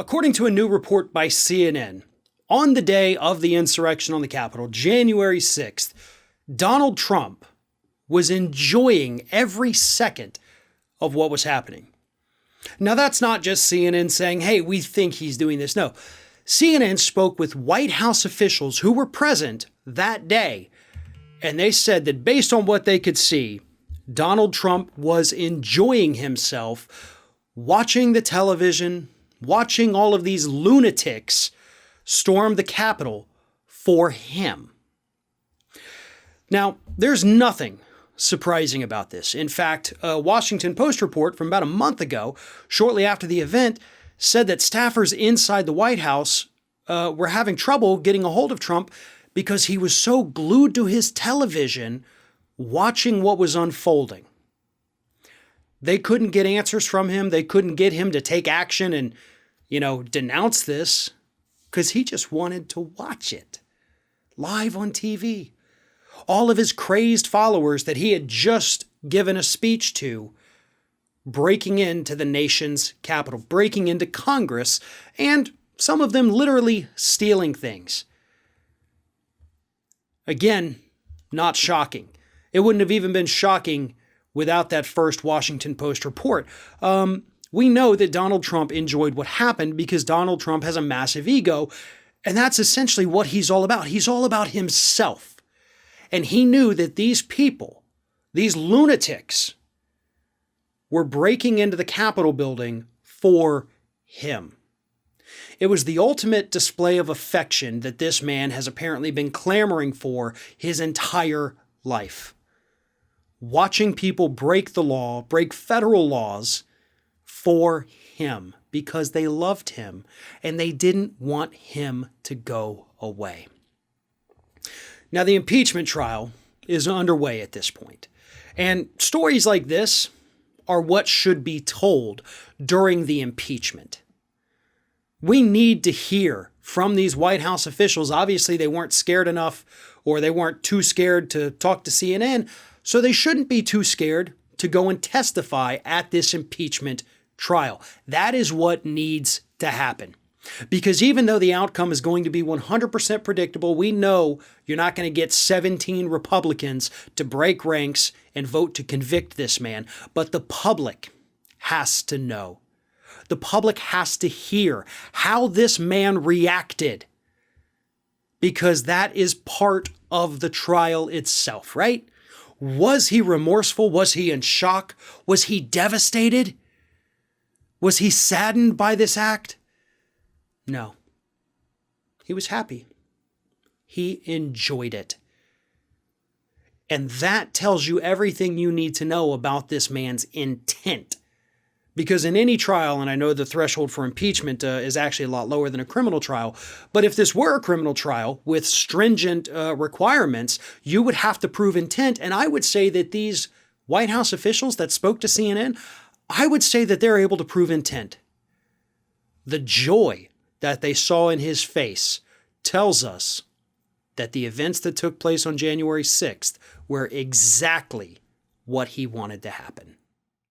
According to a new report by CNN, on the day of the insurrection on the Capitol, January 6th, Donald Trump was enjoying every second of what was happening. Now, that's not just CNN saying, hey, we think he's doing this. No, CNN spoke with White House officials who were present that day, and they said that based on what they could see, Donald Trump was enjoying himself watching the television, watching all of these lunatics storm the Capitol for him. Now, there's nothing surprising about this. In fact, a Washington Post report from about a month ago, shortly after the event, said that staffers inside the White House were having trouble getting a hold of Trump because he was so glued to his television watching what was unfolding. They couldn't get answers from him. They couldn't get him to take action and, denounce this because he just wanted to watch it live on TV. All of his crazed followers that he had just given a speech to, breaking into the nation's capital, breaking into Congress, and some of them literally stealing things. Again, not shocking. It wouldn't have even been shocking without that first Washington Post report. We know that Donald Trump enjoyed what happened because Donald Trump has a massive ego, and that's essentially what he's all about. He's all about himself. And he knew that these people, these lunatics, were breaking into the Capitol building for him. It was the ultimate display of affection that this man has apparently been clamoring for his entire life. Watching people break the law, break federal laws for him because they loved him and they didn't want him to go away. Now, the impeachment trial is underway at this point, and stories like this are what should be told during the impeachment. We need to hear from these White House officials. Obviously, they weren't scared enough, or they weren't too scared to talk to CNN, so they shouldn't be too scared to go and testify at this impeachment trial. That is what needs to happen. Because even though the outcome is going to be 100% predictable, we know you're not going to get 17 Republicans to break ranks and vote to convict this man. But the public has to know. The public has to hear how this man reacted. Because that is part of the trial itself, right? Was he remorseful? Was he in shock? Was he devastated? Was he saddened by this act? No. He was happy. He enjoyed it. And that tells you everything you need to know about this man's intent. Because in any trial, and I know the threshold for impeachment is actually a lot lower than a criminal trial, but if this were a criminal trial with stringent requirements, you would have to prove intent. And I would say that these White House officials that spoke to CNN, I would say that they're able to prove intent. The joy that they saw in his face tells us that the events that took place on January 6th were exactly what he wanted to happen.